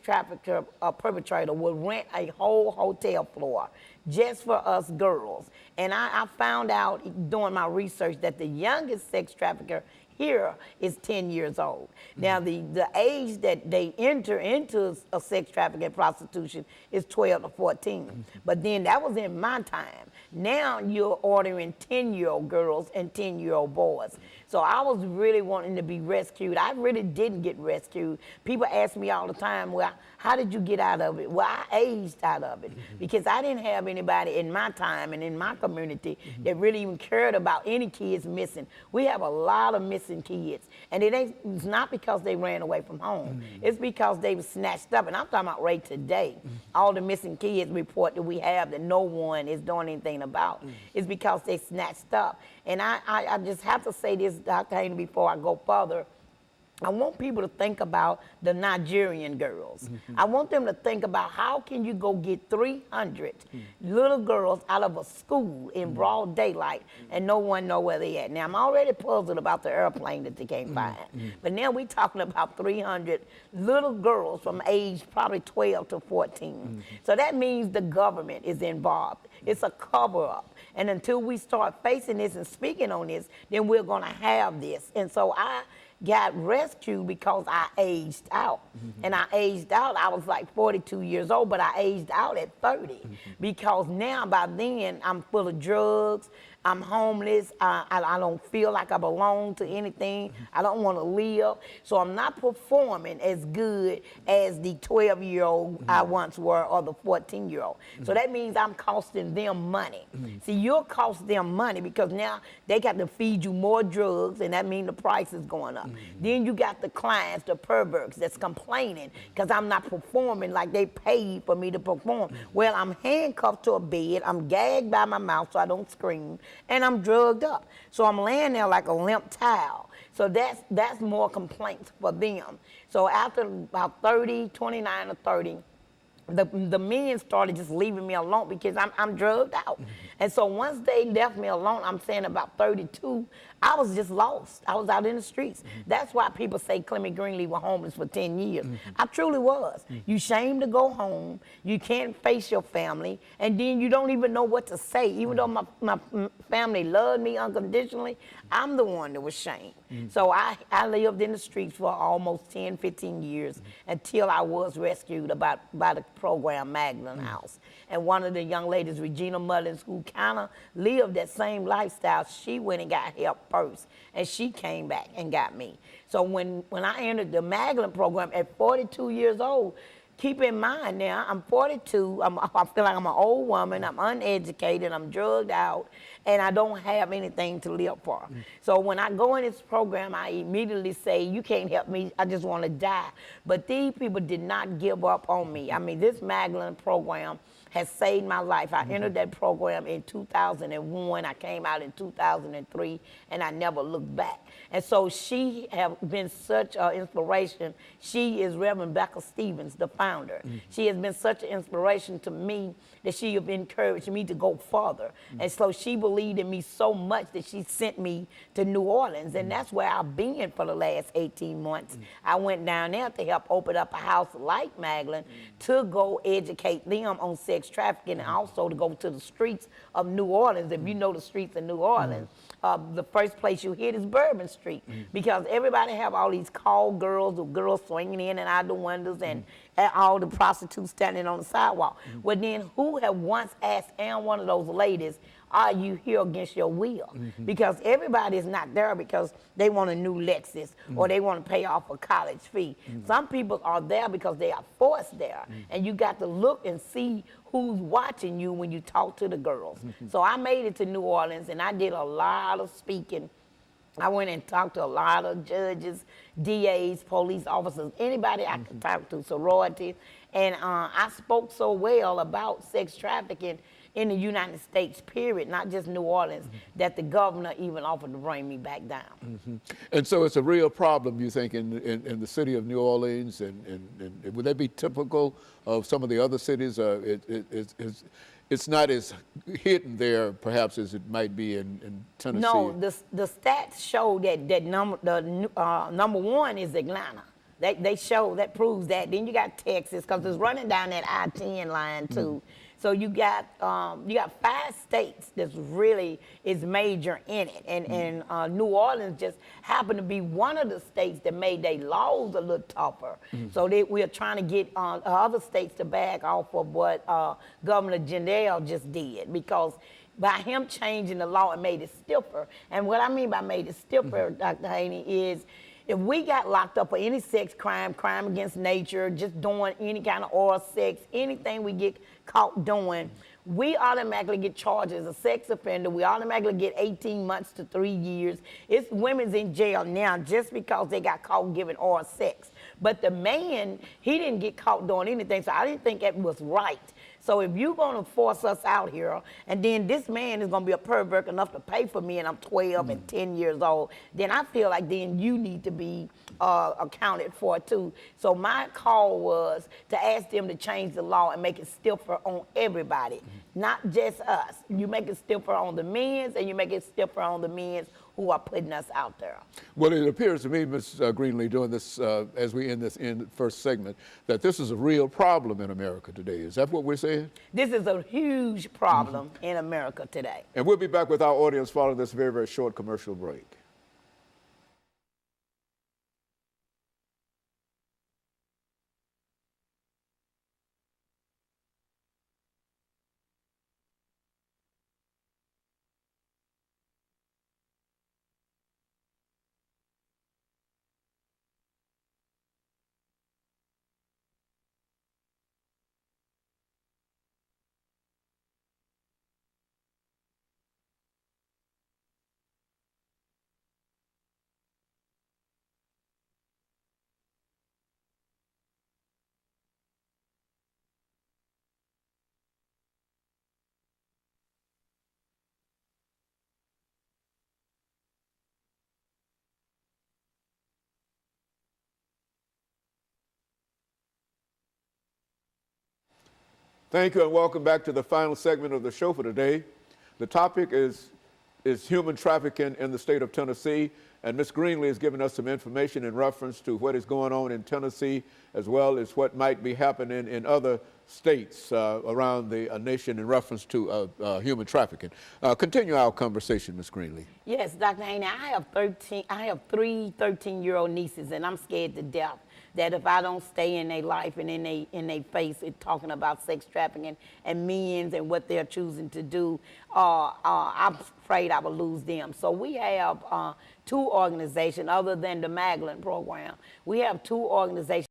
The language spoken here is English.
trafficker perpetrator would rent a whole hotel floor just for us girls. And I found out doing my research that the youngest sex trafficker here is 10 years old. Now, the age that they enter into a sex trafficking and prostitution is 12 to 14. But then that was in my time. Now you're ordering 10-year-old girls and 10-year-old boys. So I was really wanting to be rescued. I really didn't get rescued. People ask me all the time, well, how did you get out of it? Well, I aged out of it because I didn't have anybody in my time and in my community that really even cared about any kids missing. We have a lot of missing kids. And it's not because they ran away from home. It's because they were snatched up. And I'm talking about right today. All the missing kids report that we have that no one is doing anything about. It's because they snatched up. And I just have to say this, Dr. Haney, before I go further. I want people to think about the Nigerian girls. I want them to think about how can you go get 300 little girls out of a school in broad daylight and no one know where they at. Now, I'm already puzzled about the airplane that they can't find. But now we're talking about 300 little girls from age probably 12 to 14. So that means the government is involved. It's a cover-up. And until we start facing this and speaking on this, then we're going to have this. And so I got rescued because I aged out. And I aged out, I was like 42 years old, but I aged out at 30 because now by then I'm full of drugs, I'm homeless, I don't feel like I belong to anything, I don't want to live, so I'm not performing as good as the 12-year-old I once were or the 14-year-old. So that means I'm costing them money. See, you'll cost them money because now they got to feed you more drugs and that means the price is going up. Then you got the clients, the perverts that's complaining because I'm not performing like they paid for me to perform. Well, I'm handcuffed to a bed, I'm gagged by my mouth so I don't scream, and I'm drugged up. So I'm laying there like a limp towel. So that's more complaints for them. So after about 29 or 30, the men started just leaving me alone because I'm drugged out. And so once they left me alone, I'm saying about 32, I was just lost. I was out in the streets. That's why people say CGreenlee was homeless for 10 years. I truly was. You shame to go home, you can't face your family, and then you don't even know what to say. Even though my family loved me unconditionally, I'm the one that was shamed. So I lived in the streets for almost 10, 15 years until I was rescued by the program Magdalene House. And one of the young ladies, Regina Mullins, who kind of lived that same lifestyle, she went and got help first, and she came back and got me. So when I entered the Magdalene program at 42 years old, keep in mind now, I'm 42, I feel like I'm an old woman, I'm uneducated, I'm drugged out, and I don't have anything to live for. So when I go in this program, I immediately say, you can't help me, I just want to die. But these people did not give up on me. I mean, this Magdalene program has saved my life. I entered that program in 2001, I came out in 2003, and I never looked back. And so she has been such an inspiration. She is Reverend Becca Stevens, the founder. She has been such an inspiration to me that she has encouraged me to go further. And so she believed in me so much that she sent me to New Orleans, and that's where I've been for the last 18 months. I went down there to help open up a house like Magdalene to go educate them on sex trafficking and also to go to the streets of New Orleans. If you know the streets of New Orleans, the first place you hit is Bourbon Street because everybody have all these call girls or girls swinging in and out the windows and all the prostitutes standing on the sidewalk. Well, then who have once asked one of those ladies, are you here against your will? Because everybody is not there because they want a new Lexus or they want to pay off a college fee. Some people are there because they are forced there. And you got to look and see who's watching you when you talk to the girls. So I made it to New Orleans and I did a lot of speaking. I went and talked to a lot of judges, DAs, police officers, anybody I could talk to, sorority. And I spoke so well about sex trafficking in the United States, period, not just New Orleans, that the governor even offered to bring me back down. And so it's a real problem, you think, in the city of New Orleans, and would that be typical of some of the other cities? It's not as hidden there, perhaps, as it might be in Tennessee. No, the stats show that number one is Atlanta. They show that proves that. Then you got Texas, because it's running down that I-10 line too. So you got 5 states that's really is major in it, and New Orleans just happened to be one of the states that made their laws a little tougher. So we are trying to get other states to back off of what Governor Jindal just did, because by him changing the law, it made it stiffer. And what I mean by made it stiffer, Dr. Haney, is if we got locked up for any sex crime, crime against nature, just doing any kind of oral sex, anything we get caught doing, we automatically get charged as a sex offender. We automatically get 18 months to 3 years. It's women's in jail now just because they got caught giving oral sex. But the man, he didn't get caught doing anything, so I didn't think that was right. So if you're going to force us out here, and then this man is going to be a pervert enough to pay for me, and I'm 12 and 10 years old, then I feel like then you need to be accounted for too. So my call was to ask them to change the law and make it stiffer on everybody, not just us. You make it stiffer on the men's, and you make it stiffer on the men's who are putting us out there. Well, it appears to me, Ms. Greenlee, doing this as we end this first segment, that this is a real problem in America today. Is that what we're saying? This is a huge problem in America today. And we'll be back with our audience following this very, very short commercial break. Thank you, and welcome back to the final segment of the show for today. The topic is human trafficking in the state of Tennessee, and Ms. Greenlee has given us some information in reference to what is going on in Tennessee, as well as what might be happening in other states around the nation in reference to human trafficking. Continue our conversation, Ms. Greenlee. Yes, Dr. Haney, I have 3 13-year-old nieces, and I'm scared to death that if I don't stay in their life and in their face talking about sex trafficking and men's and what they're choosing to do, I'm afraid I will lose them. So we have 2 organizations other than the Magdalene program. We have 2 organizations